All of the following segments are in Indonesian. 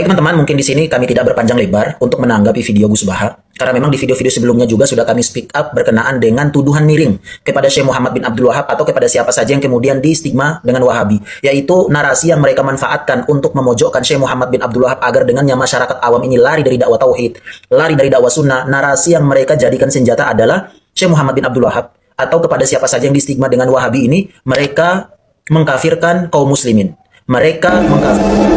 Baik teman-teman, mungkin di sini kami tidak berpanjang lebar untuk menanggapi video Gus Baha, karena memang di video-video sebelumnya juga sudah kami speak up berkenaan dengan tuduhan miring kepada Syekh Muhammad bin Abdul Wahab atau kepada siapa saja yang kemudian distigma dengan Wahabi, yaitu narasi yang mereka manfaatkan untuk memojokkan Syekh Muhammad bin Abdul Wahab agar dengannya masyarakat awam ini lari dari dakwah tauhid, lari dari dakwah sunnah. Narasi yang mereka jadikan senjata adalah Syekh Muhammad bin Abdul Wahab atau kepada siapa saja yang distigma dengan Wahabi ini, mereka mengkafirkan kaum muslimin. Mereka mengkafirkan.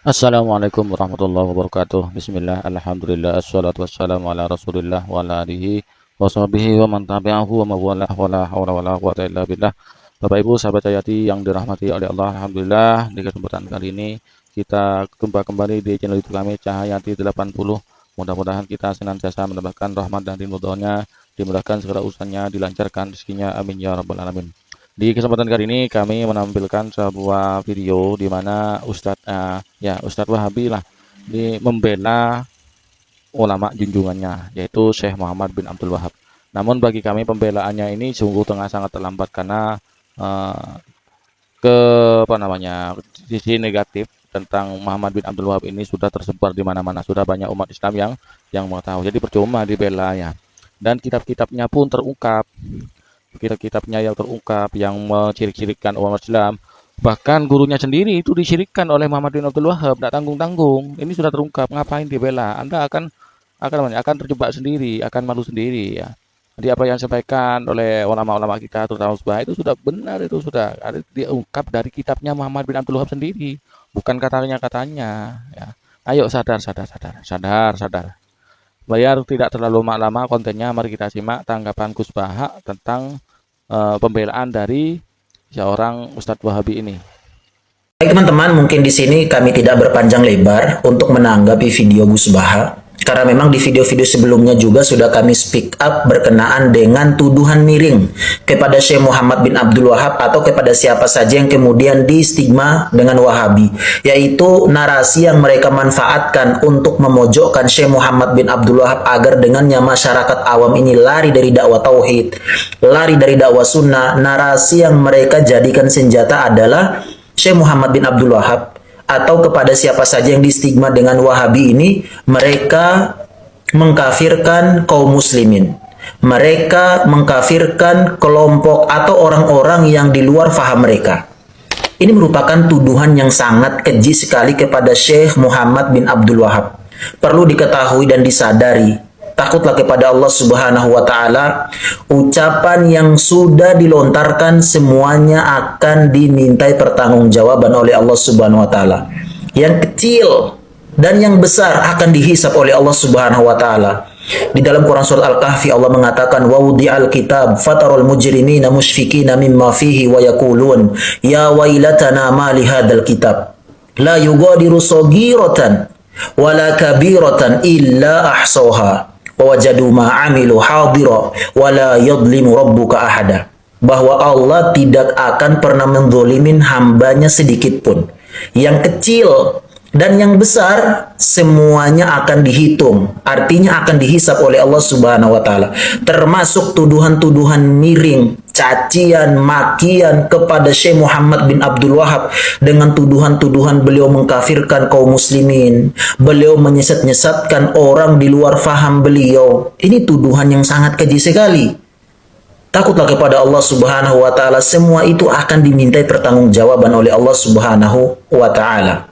Assalamualaikum warahmatullahi wabarakatuh. Bismillah, alhamdulillah, assalatu wassalamu ala rasulillah wa ala alihi wa sahbihi wa man tabi'ahu wa mawalah wa la hawla wa la quwwata illa billah. Bapak Ibu sahabat Hayati yang dirahmati oleh Allah, alhamdulillah di kesempatan kali ini kita kembali di channel YouTube kami Cahayati 80. Mudah-mudahan kita senantiasa mendapatkan rahmat dan ridhonya, dimudahkan segala urusannya, dilancarkan rezekinya, amin ya rabbal alamin. Di kesempatan kali ini kami menampilkan sebuah video di mana Ustadz Wahabi lah membela ulama junjungannya, yaitu Syekh Muhammad bin Abdul Wahab. Namun bagi kami pembelaannya ini sungguh sangat terlambat karena sisi negatif tentang Muhammad bin Abdul Wahab ini sudah tersebar di mana-mana, sudah banyak umat Islam yang mengetahui. Jadi percuma dibela ya. Dan kitab-kitabnya pun terungkap. Kitab-kitabnya yang terungkap yang mencirik-cirikkan umat Islam, bahkan gurunya sendiri itu disyirikkan oleh Muhammad bin Abdul Wahab, tidak tanggung-tanggung. Ini sudah terungkap, ngapain dibela? Anda akan terjebak sendiri, akan malu sendiri ya. Jadi apa yang disampaikan oleh ulama-ulama kita terutama Subah itu sudah benar, itu sudah ada diungkap dari kitabnya Muhammad bin Abdul Wahab sendiri, bukan katanya ya. Ayo sadar. Biar tidak terlalu lama kontennya, mari kita simak tanggapan Gus Baha tentang pembelaan dari seorang Ustadz Wahabi ini. Baik teman-teman, mungkin di sini kami tidak berpanjang lebar untuk menanggapi video Gus Baha, karena memang di video-video sebelumnya juga sudah kami speak up berkenaan dengan tuduhan miring kepada Syekh Muhammad bin Abdul Wahab atau kepada siapa saja yang kemudian distigma dengan Wahabi, yaitu narasi yang mereka manfaatkan untuk memojokkan Syekh Muhammad bin Abdul Wahab agar dengannya masyarakat awam ini lari dari dakwah tauhid, lari dari dakwah sunnah. Narasi yang mereka jadikan senjata adalah Syekh Muhammad bin Abdul Wahab atau kepada siapa saja yang distigma dengan Wahabi ini, mereka mengkafirkan kaum muslimin. Mereka mengkafirkan kelompok atau orang-orang yang di luar faham mereka. Ini merupakan tuduhan yang sangat keji sekali kepada Syekh Muhammad bin Abdul Wahab. Perlu diketahui dan disadari, takutlah kepada Allah Subhanahu wa Ta'ala. Ucapan yang sudah dilontarkan semuanya akan dimintai pertanggungjawaban oleh Allah Subhanahu wa Ta'ala. Yang kecil dan yang besar akan dihisap oleh Allah Subhanahu wa Ta'ala. Di dalam Quran surat Al-Kahfi Allah mengatakan, wa wudi'al kitab fatarul mujrimina mushfikina mimma fihi wa yaqulun ya wailatana ma li hadzal kitab la yughadiru saghiratan wala kabiratan illa ahsaha wajadu ma'amilu hadira wala yadlimu rabbuka ahada. Bahwa Allah tidak akan pernah menzolimin hambanya sedikit pun. Yang kecil dan yang besar semuanya akan dihitung, artinya akan dihisap oleh Allah Subhanahu wa Ta'ala, termasuk tuduhan-tuduhan miring, cacian, makian kepada Syekh Muhammad bin Abdul Wahab dengan tuduhan-tuduhan beliau mengkafirkan kaum muslimin, beliau menyesat-nyesatkan orang di luar faham beliau. Ini tuduhan yang sangat keji sekali. Takutlah kepada Allah Subhanahu wa Ta'ala, semua itu akan dimintai pertanggungjawaban oleh Allah Subhanahu wa Ta'ala.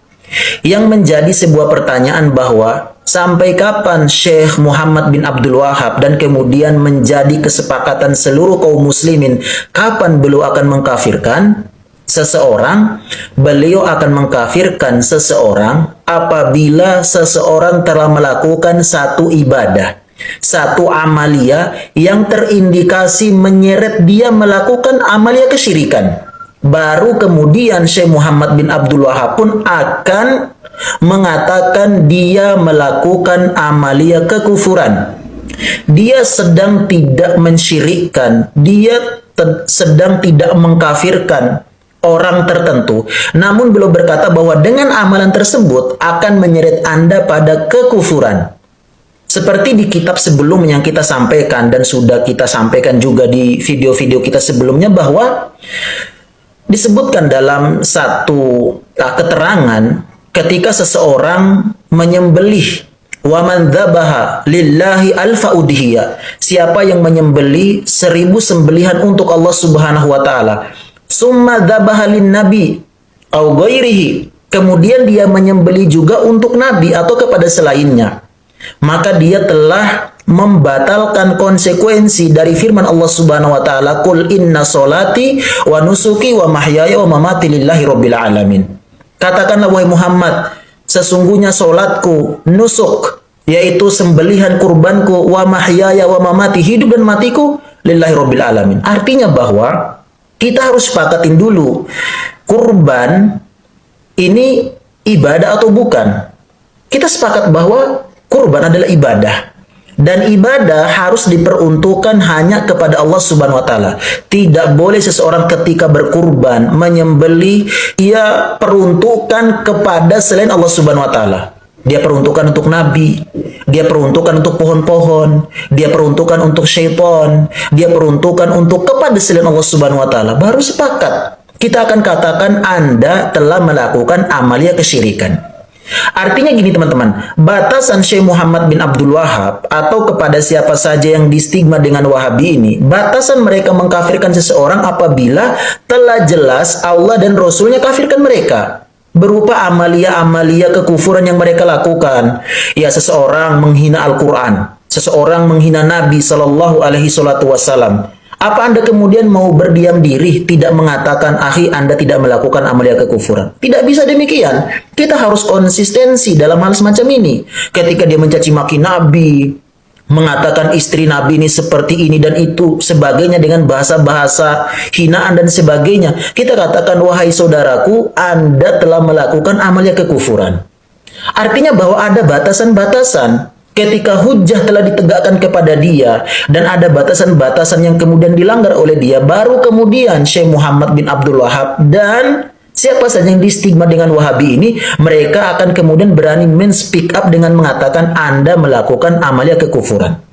Yang menjadi sebuah pertanyaan bahwa sampai kapan Syekh Muhammad bin Abdul Wahab dan kemudian menjadi kesepakatan seluruh kaum muslimin, kapan beliau akan mengkafirkan seseorang? Beliau akan mengkafirkan seseorang apabila seseorang telah melakukan satu ibadah, satu amalia yang terindikasi menyeret dia melakukan amalia kesyirikan. Baru kemudian Syekh Muhammad bin Abdul Wahab pun akan mengatakan dia melakukan amalia kekufuran. Dia sedang tidak mensyirikkan, dia sedang tidak mengkafirkan orang tertentu, namun beliau berkata bahwa dengan amalan tersebut akan menyeret Anda pada kekufuran. Seperti di kitab sebelumnya yang kita sampaikan dan sudah kita sampaikan juga di video-video kita sebelumnya, bahwa disebutkan dalam satu keterangan ketika seseorang menyembelih, wa man dzabaha lillahi alfa udhiyah, siapa yang menyembelih 1000 sembelihan untuk Allah Subhanahu wa taala, summa dzabaha lin nabi au ghairihi, kemudian dia menyembelih juga untuk nabi atau kepada selainnya, maka dia telah membatalkan konsekuensi dari firman Allah Subhanahu wa taala, qul inna solati wa nusuki wa mahyaya wa mamati lillahi rabbil alamin. Katakanlah wahai Muhammad, sesungguhnya solatku, nusuk, yaitu sembelihan kurbanku, wa mahyaya wa mamati, hidup dan matiku, lillahi rabbil alamin. Artinya bahwa kita harus sepakatin dulu, kurban ini ibadah atau bukan. Kita sepakat bahwa kurban adalah ibadah. Dan ibadah harus diperuntukkan hanya kepada Allah Subhanahu wa taala. Tidak boleh seseorang ketika berkurban, menyembelih, ia peruntukkan kepada selain Allah Subhanahu wa taala. Dia peruntukkan untuk nabi, dia peruntukkan untuk pohon-pohon, dia peruntukkan untuk syaitan, dia peruntukkan untuk kepada selain Allah Subhanahu wa taala. Baru sepakat. Kita akan katakan Anda telah melakukan amalia kesyirikan. Artinya gini teman-teman, batasan Syekh Muhammad bin Abdul Wahab atau kepada siapa saja yang distigma dengan Wahabi ini, batasan mereka mengkafirkan seseorang apabila telah jelas Allah dan Rasulnya kafirkan mereka, berupa amalia-amalia kekufuran yang mereka lakukan. Ya, seseorang menghina Al-Quran, seseorang menghina Nabi Sallallahu Alaihi Wasallam. Apa Anda kemudian mau berdiam diri, tidak mengatakan, akhi, Anda tidak melakukan amalia kekufuran? Tidak bisa demikian. Kita harus konsistensi dalam hal semacam ini. Ketika dia mencaci maki Nabi, mengatakan istri Nabi ini seperti ini dan itu sebagainya dengan bahasa-bahasa hinaan dan sebagainya, kita katakan, wahai saudaraku, Anda telah melakukan amalia kekufuran. Artinya bahwa ada batasan-batasan. Ketika hujjah telah ditegakkan kepada dia dan ada batasan-batasan yang kemudian dilanggar oleh dia, baru kemudian Syekh Muhammad bin Abdul Wahab dan siapa saja yang distigma dengan Wahabi ini, mereka akan kemudian berani men-speak up dengan mengatakan Anda melakukan amalia kekufuran.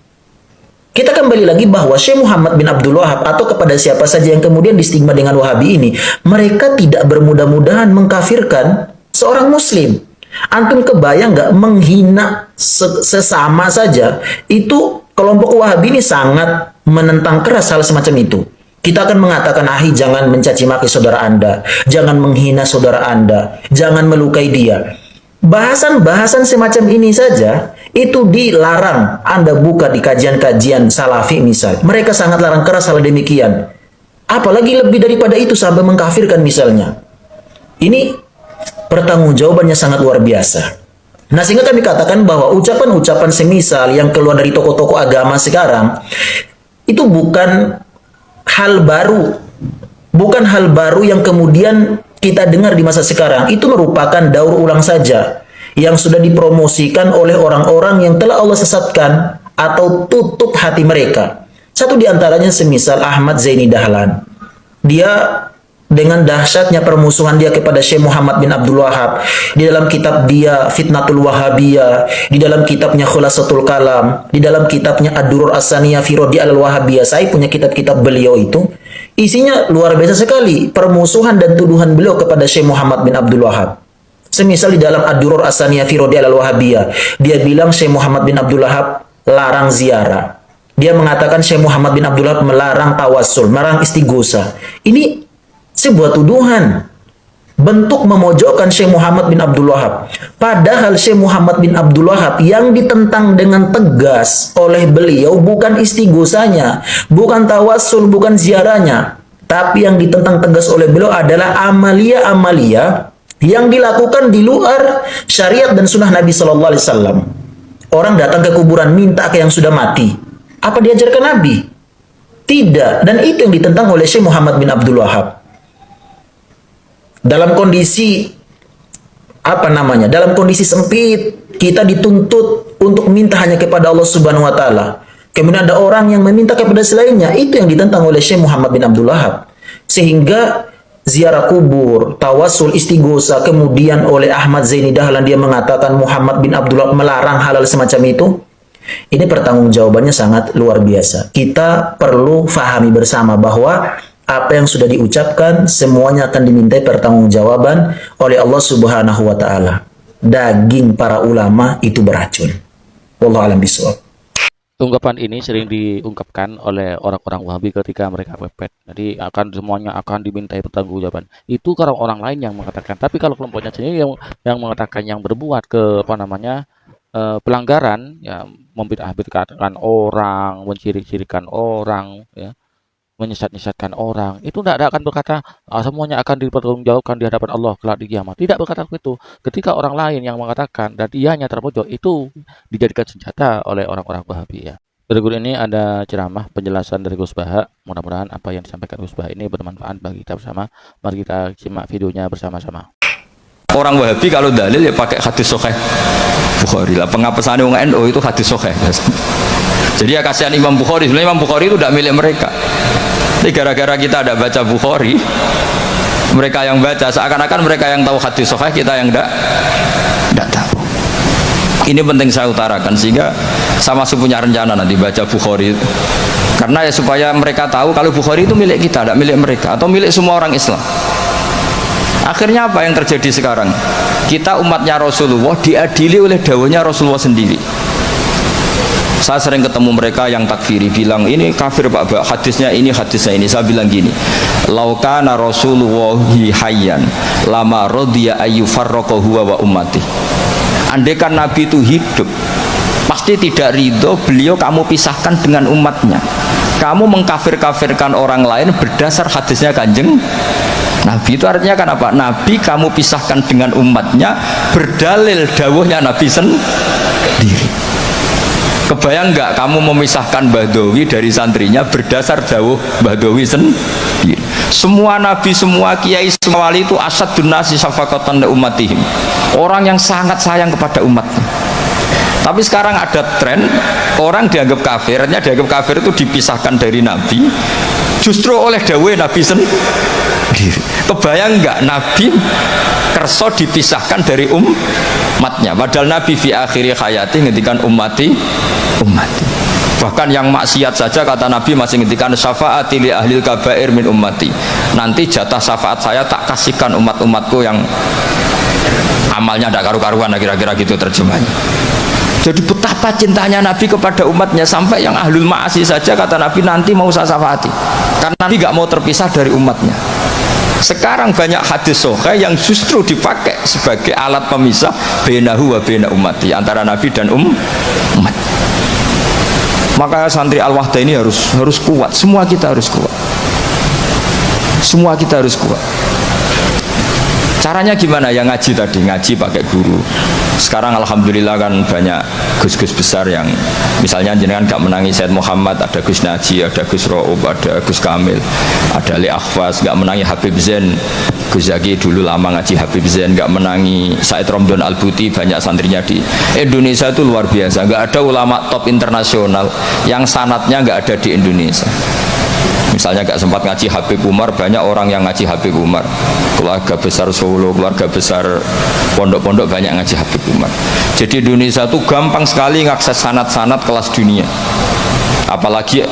Kita kembali lagi bahwa Syekh Muhammad bin Abdul Wahab atau kepada siapa saja yang kemudian distigma dengan Wahabi ini, mereka tidak bermudah-mudahan mengkafirkan seorang muslim. Antum kebayang nggak menghina sesama saja? Itu kelompok Wahabi ini sangat menentang keras hal semacam itu. Kita akan mengatakan, ahi, jangan mencaci maki saudara Anda, jangan menghina saudara Anda, jangan melukai dia. Bahasan-bahasan semacam ini saja itu dilarang. Anda buka di kajian-kajian salafi misal, mereka sangat larang keras hal demikian. Apalagi lebih daripada itu sampai mengkafirkan misalnya. Ini pertanggungjawabannya sangat luar biasa. Nah, sehingga kami katakan bahwa ucapan-ucapan semisal yang keluar dari tokoh-tokoh agama sekarang itu bukan hal baru. Bukan hal baru yang kemudian kita dengar di masa sekarang. Itu merupakan daur ulang saja yang sudah dipromosikan oleh orang-orang yang telah Allah sesatkan atau tutup hati mereka. Satu di antaranya semisal Ahmad Zaini Dahlan. Dia dengan dahsyatnya permusuhan dia kepada Syekh Muhammad bin Abdul Wahab, di dalam kitab dia Fitnatul Wahabiyah, di dalam kitabnya Khulasatul Kalam, di dalam kitabnya Ad-Durur As-Saniyah fi Raddi al-Wahabiyah. Saya punya kitab-kitab beliau itu, isinya luar biasa sekali permusuhan dan tuduhan beliau kepada Syekh Muhammad bin Abdul Wahab. Semisal di dalam Ad-Durur As-Saniyah fi Raddi al-Wahabiyah, dia bilang Syekh Muhammad bin Abdul Wahab larang ziarah. Dia mengatakan Syekh Muhammad bin Abdul Wahab melarang tawassul, melarang istighosa. Ini sebuah tuduhan, bentuk memojokkan Syekh Muhammad bin Abdul Wahab. Padahal Syekh Muhammad bin Abdul Wahab yang ditentang dengan tegas oleh beliau bukan istighosanya, bukan tawassul, bukan ziarahnya, tapi yang ditentang tegas oleh beliau adalah amalia-amalia yang dilakukan di luar syariat dan sunnah Nabi Sallallahu Alaihi Wasallam. Orang datang ke kuburan minta ke yang sudah mati. Apa diajarkan Nabi? Tidak. Dan itu yang ditentang oleh Syekh Muhammad bin Abdul Wahab. Dalam kondisi dalam kondisi sempit, kita dituntut untuk minta hanya kepada Allah Subhanahu wa taala. Kemudian ada orang yang meminta kepada selainnya, itu yang ditentang oleh Syekh Muhammad bin Abdul Wahab. Sehingga ziarah kubur, tawasul, istighosa, kemudian oleh Ahmad Zaini Dahlan dia mengatakan Muhammad bin Abdullah melarang halal semacam itu, ini pertanggungjawabannya sangat luar biasa. Kita perlu fahami bersama bahwa apa yang sudah diucapkan semuanya akan dimintai pertanggungjawaban oleh Allah Subhanahu wa taala. Daging para ulama itu beracun. Wallahu a'lam bishawab. Ungkapan ini sering diungkapkan oleh orang-orang Wahabi ketika mereka pepet. Jadi semuanya akan dimintai pertanggungjawaban. Itu kalau orang lain yang mengatakan. Tapi kalau kelompoknya sendiri yang mengatakan, yang berbuat ke pelanggaran, ya, membid'ah-bid'ahkan orang, menciri-cirikan orang, ya, menyesat-nyesatkan orang, itu tidak akan berkata semuanya akan dipertanggungjawabkan di hadapan Allah kelak di kiamat. Tidak berkata begitu. Ketika orang lain yang mengatakan dan ianya terpojok, itu dijadikan senjata oleh orang-orang Wahabi, ya. Berikut ini ada ceramah penjelasan dari Gus Baha. Mudah-mudahan apa yang disampaikan Gus Baha ini bermanfaat bagi kita bersama. Mari kita simak videonya bersama-sama. Orang Wahabi kalau dalil ya pakai hadis sahih Bukhari lah. Pengapesannya orang NU itu hadis sahih. Jadi ya kasihan Imam Bukhari. Sebenarnya Imam Bukhari itu tidak milik mereka. Tapi gara-gara kita ada baca Bukhari, mereka yang baca, seakan-akan mereka yang tahu hadis sahih, kita yang tidak tahu. Ini penting saya utarakan, sehingga saya masih punya rencana nanti baca Bukhari, karena ya supaya mereka tahu kalau Bukhari itu milik kita, tidak milik mereka, atau milik semua orang Islam. Akhirnya apa yang terjadi sekarang? Kita umatnya Rasulullah diadili oleh dawahnya Rasulullah sendiri. Saya sering ketemu mereka yang takfiri, bilang ini kafir Pak, hadisnya ini, hadisnya ini. Saya bilang gini, laukana Rasulullahi hayyan lama rodiya ayyufarraqahu wa ummati. Andaikan Nabi itu hidup, pasti tidak ridho beliau kamu pisahkan dengan umatnya. Kamu mengkafir-kafirkan orang lain berdasar hadisnya Kanjeng Nabi. Itu artinya kan apa? Nabi kamu pisahkan dengan umatnya berdalil dawuhnya Nabi sendiri. Kebayang nggak kamu memisahkan Badawi dari santrinya berdasar dawuh Badawi sendiri? Semua nabi, semua kiai, semua wali itu asadun nasi syafaqatan li ummatihim. Orang yang sangat sayang kepada umatnya. Tapi sekarang ada tren orang dianggap kafir, artinya dianggap kafir itu dipisahkan dari nabi justru oleh dawuh Nabi sendiri. Kebayang nggak Nabi kerso dipisahkan dari umatnya, padahal Nabi fi akhiri hayati ngendikan ummati. Bahkan yang maksiat saja kata Nabi masih ngendikan syafaati li ahlil kabair min ummati. Nanti jatah syafaat saya tak kasihkan umat-umatku yang amalnya tidak karu-karuan, kira-kira gitu terjemahnya. Jadi betapa cintanya Nabi kepada umatnya, sampai yang ahlul ma'asi saja kata Nabi nanti mau saya syafaati, karena Nabi nggak mau terpisah dari umatnya. Sekarang banyak hadis sahih yang justru dipakai sebagai alat pemisah bainahu wa baina ummati, antara Nabi dan umat. Maka santri Al-Wahda ini harus kuat. Semua kita harus kuat. Semua kita harus kuat. Caranya gimana? Ya ngaji tadi, ngaji pakai guru. Sekarang alhamdulillah kan banyak gus-gus besar yang misalnya jenengan gak menangi Said Muhammad, ada Gus Naji, ada Gus Ro'ub, ada Gus Kamil, ada Ali Akhfas. Gak menangi Habib Zain, Gus Zaki dulu lama ngaji Habib Zain. Gak menangi Said Romdon Al-Buti, banyak santrinya di Indonesia itu luar biasa. Gak ada ulama top internasional yang sanatnya gak ada di Indonesia. Misalnya gak sempat ngaji Habib Umar, banyak orang yang ngaji Habib Umar. Keluarga besar Solo, keluarga besar pondok-pondok banyak ngaji Habib Umar. Jadi Indonesia itu gampang sekali ngakses sanad-sanad kelas dunia. Apalagi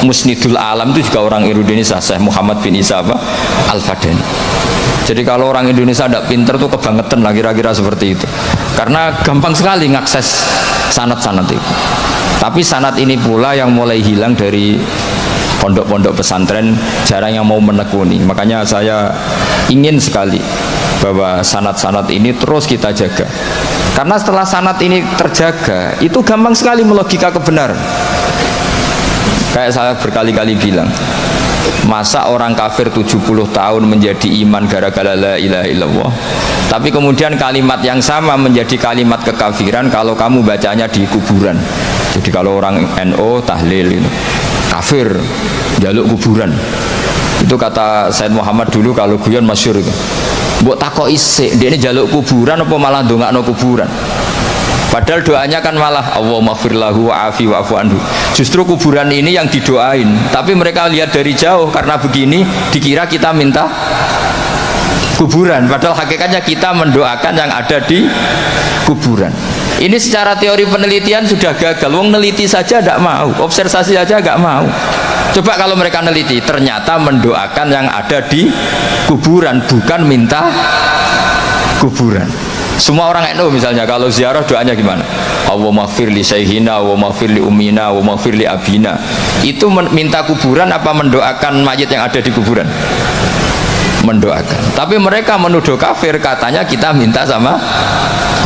Musnidul Alam itu juga orang Indonesia, Syekh Muhammad bin Isa Al-Fadani. Jadi kalau orang Indonesia tidak pinter tuh kebangetan lah, kira-kira seperti itu. Karena gampang sekali ngakses sanad-sanad itu. Tapi sanad ini pula yang mulai hilang dari pondok-pondok pesantren, jarang yang mau menekuni. Makanya saya ingin sekali bahwa sanad-sanad ini terus kita jaga, karena setelah sanad ini terjaga, itu gampang sekali melogika kebenaran. Kayak saya berkali-kali bilang, masa orang kafir 70 tahun menjadi iman gara-gara la ilaha illallah, tapi kemudian kalimat yang sama menjadi kalimat kekafiran kalau kamu bacanya di kuburan. Jadi kalau orang NU tahlil itu kafir, jaluk kuburan. Itu kata Said Muhammad dulu kalau guyon masyhur itu. Mbok takok isik, dia ini jaluk kuburan apa malah ndongakno kuburan? Padahal doanya kan malah Allahumma firlahu wa'afi wa'fu anhu. Justru kuburan ini yang didoain, tapi mereka lihat dari jauh, karena begini dikira kita minta kuburan, padahal hakikatnya kita mendoakan yang ada di kuburan. Ini secara teori penelitian sudah gagal. Wong neliti saja tidak mau, observasi saja nggak mau. Coba kalau mereka neliti, ternyata mendoakan yang ada di kuburan, bukan minta kuburan. Semua orang NU misalnya kalau ziarah doanya gimana? Allahumma maghfir li sayhina, Allahumma maghfir li ummina, Allahumma maghfir li abina. Itu minta kuburan apa mendoakan mayit yang ada di kuburan? Mendoakan. Tapi mereka menuduh kafir, katanya kita minta sama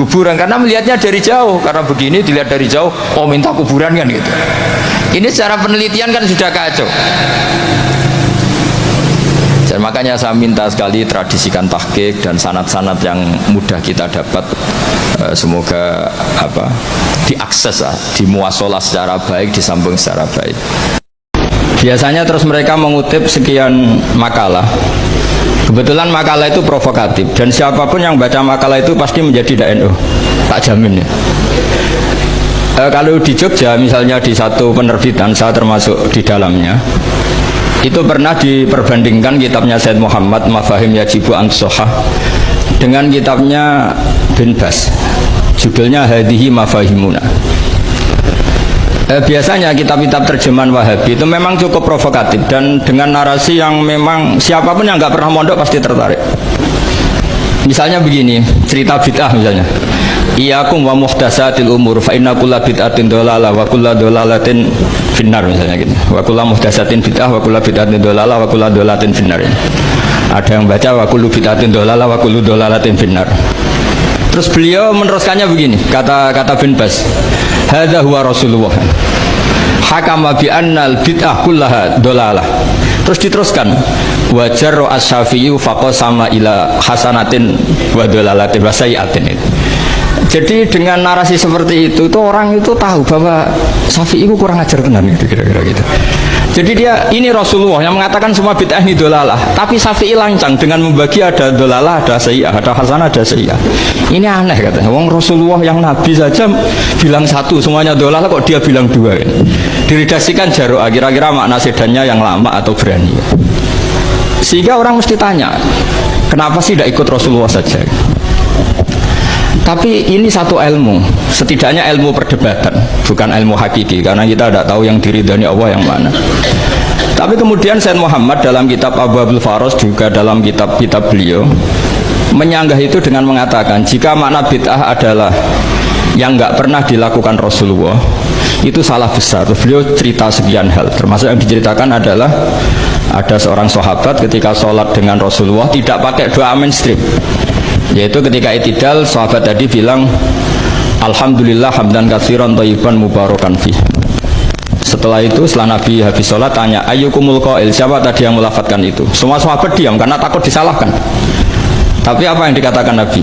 kuburan karena melihatnya dari jauh. Karena begini dilihat dari jauh, oh minta kuburan kan gitu. Ini secara penelitian kan sudah kacau. Dan makanya saya minta sekali tradisikan tahqiq dan sanad-sanad yang mudah kita dapat, semoga diakses, dimuasalah secara baik, disambung secara baik. Biasanya terus mereka mengutip sekian makalah. Kebetulan makalah itu provokatif dan siapapun yang baca makalah itu pasti menjadi NU, tak jamin ya. Kalau di Jogja misalnya di satu penerbitan, saya termasuk di dalamnya, itu pernah diperbandingkan kitabnya Said Muhammad Mafahim Yajibu an Sohah dengan kitabnya Bin Bas, judulnya Hadihi Mafahimuna. Biasanya kitab-kitab terjemahan Wahabi itu memang cukup provokatif dan dengan narasi yang memang siapapun yang nggak pernah mondok pasti tertarik. Misalnya begini, cerita bid'ah misalnya, Iyakum wa muhdatsatil umur fa inna kulla bid'atin dhalalah wa kulla dhalalatin finnar, misalnya gitu. Wa kulla muhdatsatin bid'ah wa kulla bid'atin dhalalah wa kulla dhalalatin finnar. Ada yang baca wa kullu bid'atin dhalalah wa kullu dhalalatin finnar. Terus beliau meneruskannya begini, kata Bin Bas, hadza huwa Rasulullah hakama bi annal bid'ah kullaha dhalalah. Terus diteruskan, wajar as-Syafi'i faqasama ila hasanatin wa dhalalatin wa sayyi'atin. Jadi dengan narasi seperti itu orang itu tahu bahwa Syafi'i itu kurang ajar benar gitu, kira-kira gitu. Jadi dia, ini Rasulullah yang mengatakan semua bid'ah ini dolalah, tapi Syafi'i lancang dengan membagi ada dolalah, ada sayyi'ah, ada hasanah, ada sayyi'ah. Ini aneh katanya. Wong Rasulullah yang Nabi saja bilang satu, semuanya dolalah, kok dia bilang dua kan? Diredaksikan Jaru'ah, kira-kira makna sedannya yang lama atau berani. Sehingga orang mesti tanya, kenapa sih tidak ikut Rasulullah saja? Tapi ini satu ilmu, setidaknya ilmu perdebatan, bukan ilmu hakiki, karena kita tidak tahu yang diridhani Allah yang mana. Tapi kemudian Said Muhammad dalam kitab Abwabul Faros, juga dalam kitab-kitab beliau menyanggah itu dengan mengatakan, jika makna bid'ah adalah yang nggak pernah dilakukan Rasulullah, itu salah besar. Beliau cerita sekian hal, termasuk yang diceritakan adalah ada seorang sahabat ketika sholat dengan Rasulullah tidak pakai doa mainstream, yaitu ketika itidal sahabat tadi bilang alhamdulillah hamdan katsiran thayyiban mubarakan fih. Setelah itu setelah Nabi habis sholat tanya ayyukumul qail, siapa tadi yang melafatkan itu? Semua sahabat diam karena takut disalahkan. Tapi apa yang dikatakan Nabi?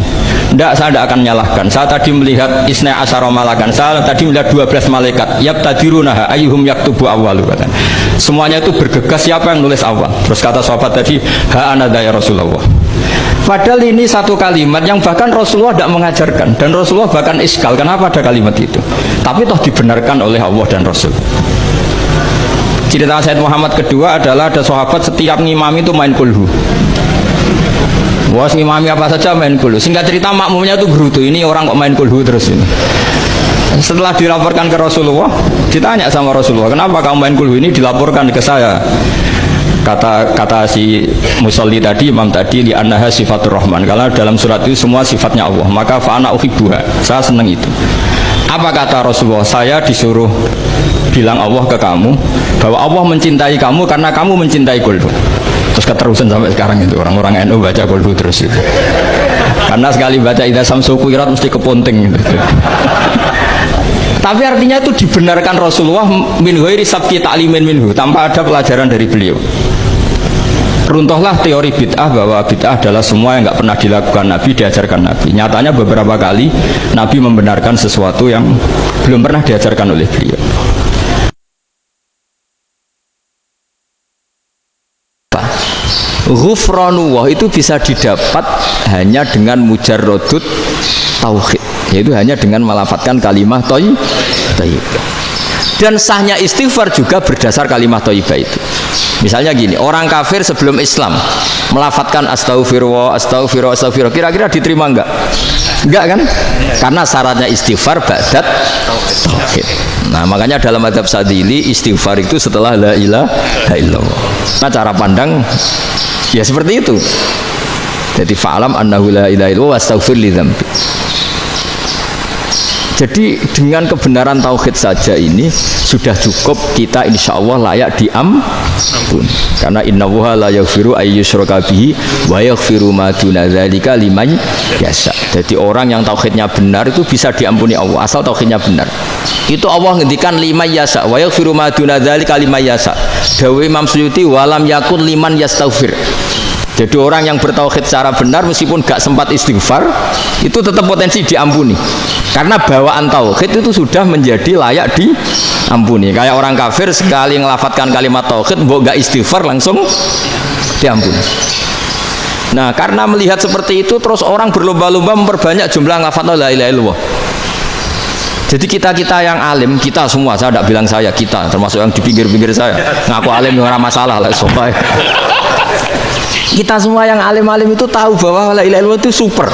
Tidak, saya tidak akan menyalahkan. Saya tadi melihat isna asyara malakan. Saya tadi melihat 12 malaikat. Yabtadirunaha ayyuhum yaktubu awwalu. Semuanya itu bergegas siapa yang nulis awal. Terus kata sahabat tadi, ha anada ya Rasulullah. Padahal ini satu kalimat yang bahkan Rasulullah tidak mengajarkan, dan Rasulullah bahkan iskal kenapa ada kalimat itu. Tapi toh dibenarkan oleh Allah dan Rasul. Cerita Said Muhammad kedua adalah ada sahabat setiap ngimami itu main kulhu. Wah, ngimami apa saja main kulhu. Singkat cerita makmumnya itu berutu, ini orang kok main kulhu terus ini. Setelah dilaporkan ke Rasulullah, ditanya sama Rasulullah, kenapa kamu main kulhu? Ini dilaporkan ke saya. Kata si musolli tadi, imam tadi, li annaha sifatur rahman, karena dalam surat itu semua sifatnya Allah, maka fa'ana uhibbuha, saya senang itu. Apa kata Rasulullah? Saya disuruh bilang Allah ke kamu bahwa Allah mencintai kamu karena kamu mencintai kulhu. Terus keterusan sampai sekarang itu orang-orang NU baca kulhu terus itu. Karena sekali baca idza samsu kuwirat mesti keponting gitu. Tapi artinya itu dibenarkan Rasulullah min ghairi sabqi ta'limin minhu, tanpa ada pelajaran dari beliau. Runtuhlah teori bid'ah bahwa bid'ah adalah semua yang nggak pernah dilakukan Nabi, diajarkan Nabi. Nyatanya beberapa kali Nabi membenarkan sesuatu yang belum pernah diajarkan oleh beliau. Ghufranullah itu bisa didapat hanya dengan mujarrodut tauhid, yaitu hanya dengan melafatkan kalimah thayyibah. Dan sahnya istighfar juga berdasar kalimah thayyibah itu. Misalnya gini, orang kafir sebelum Islam melafadzkan astaghfirullah, astaghfirullah, astaghfirullah, kira-kira diterima enggak? Enggak kan? Karena syaratnya istighfar ba'dat tauhid. Nah, makanya dalam mazhab Sadili istighfar itu setelah la ilaha illallah. Nah, cara pandang ya seperti itu. Jadi fa'alam annahu la ilaha illallah wastaghfir li dzambi. Jadi dengan kebenaran tauhid saja ini sudah cukup kita insya Allah layak diampun. Karena innallaha la yaghfiru ayyusyraka bihi wa yaghfiru ma duna dzalika liman yasha. Jadi orang yang tauhidnya benar itu bisa diampuni Allah asal tauhidnya benar. Itu Allah ngendikan liman yasha wa yaghfiru ma duna dzalika liman yasha. Dawuh Imam Suyuti walam yakun liman yastaghfir. Jadi orang yang bertauhid secara benar meskipun gak sempat istighfar itu tetap potensi diampuni. Karena bawaan tauhid itu sudah menjadi layak diampuni. Kayak orang kafir sekali ngelafatkan kalimat tauhid mbok gak istighfar langsung diampuni. Nah, karena melihat seperti itu terus orang berlomba-lomba memperbanyak jumlah lafaz la ilaha illallah. Jadi kita-kita yang alim, kita semua, saya tidak bilang saya, kita termasuk yang di pinggir-pinggir saya ngaku alim ora masalah lah sobat. Kita semua yang alim-alim itu tahu bahwa la ilaha illallah itu super.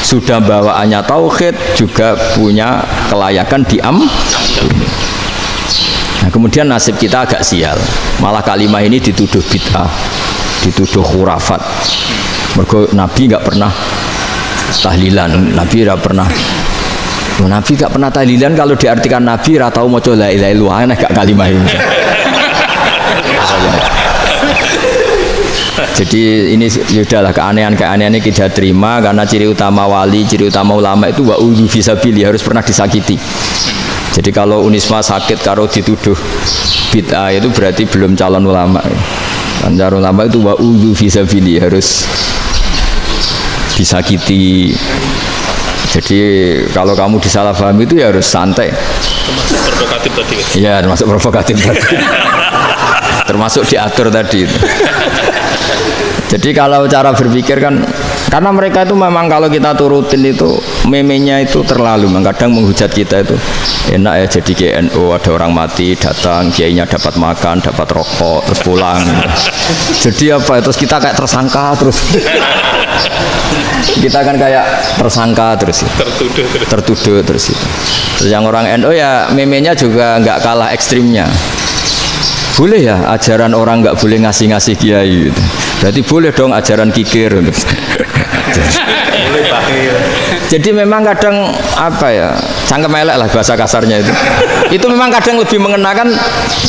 Sudah bawaannya tauhid, juga punya kelayakan diampuni. Nah, kemudian nasib kita agak sial. Malah kalimat ini dituduh bid'ah, dituduh khurafat. Mergo Nabi nggak pernah tahlilan, Nabi nggak pernah. Nabi nggak pernah tahlilan kalau diartikan Nabi ra tau maca la ilaha illallah, enak gak kalimat ini. Jadi ini sudahlah keanehan-keanehan ini kita terima karena ciri utama wali, ciri utama ulama itu wa udhu fisabilillah, harus pernah disakiti. Jadi kalau Unisma sakit karo dituduh bid'ah itu berarti belum calon ulama. Calon ulama itu wa udhu fisabilillah, harus disakiti. Jadi kalau kamu disalahpahami itu ya harus santai. Termasuk provokatif tadi. Iya, termasuk provokatif tadi. Termasuk diatur tadi itu. Jadi kalau cara berpikir kan, karena mereka itu memang kalau kita turutin itu memenya itu terlalu, kadang menghujat kita itu enak ya jadi GNU, ada orang mati datang, kiainya dapat makan, dapat rokok, terus pulang. Jadi apa? Terus kita kayak tersangka terus. Kita kan kayak tersangka terus. Tertuduh terus itu. Terus yang orang NU ya memenya juga nggak kalah ekstrimnya. Boleh ya ajaran orang nggak boleh ngasih-ngasih kiai gitu. Berarti boleh dong ajaran kikir. Jadi memang kadang apa ya, cangkem elek lah bahasa kasarnya itu. Itu memang kadang lebih mengenakan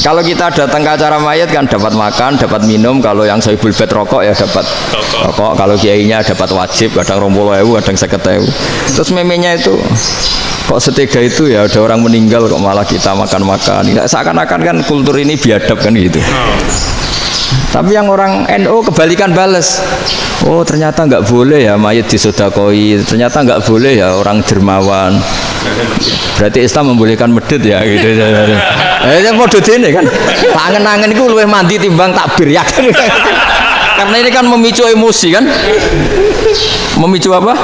kalau kita datang ke acara mayat kan dapat makan, dapat minum. Kalau yang sohibul bed rokok ya dapat rokok. Kalau kiainya dapat wajib, kadang 20.000, kadang 50.000. Terus memenya itu kok setega itu ya, ada orang meninggal kok malah kita makan-makan. Ya, seakan-akan kan kultur ini biadab kan gitu. Tapi yang orang NU kebalikan bales. Oh ternyata nggak boleh ya mayat disodakoi. Ternyata nggak boleh ya orang dermawan. Berarti Islam membolehkan medit ya gitu. Modus ini kan. Angen-angen itu luwih mandi timbang takbir ya kan. Karena ini kan memicu emosi kan. Memicu apa?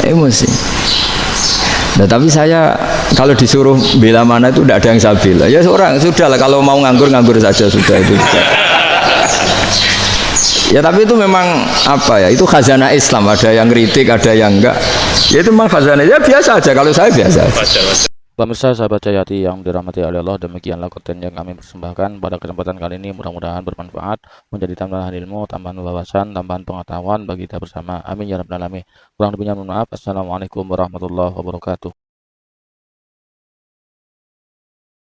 Emosi. Nah, tapi saya kalau disuruh bela mana itu tidak ada yang saya bela. Ya seorang sudah lah, kalau mau nganggur saja sudah itu. Ya tapi itu memang apa ya? Itu khazanah Islam. Ada yang kritik, ada yang enggak. Ya itu memang khazanah. Ya biasa aja. Kalau saya biasa aja. Pemirsa sahabat Cahayati yang dirahmati oleh Allah, demikianlah konten yang kami persembahkan pada kesempatan kali ini. Mudah-mudahan bermanfaat, menjadi tambahan ilmu, tambahan wawasan, tambahan pengetahuan bagi kita bersama. Amin ya rabbal alamin. Kurang lebihnya mohon maaf. Assalamualaikum warahmatullahi wabarakatuh.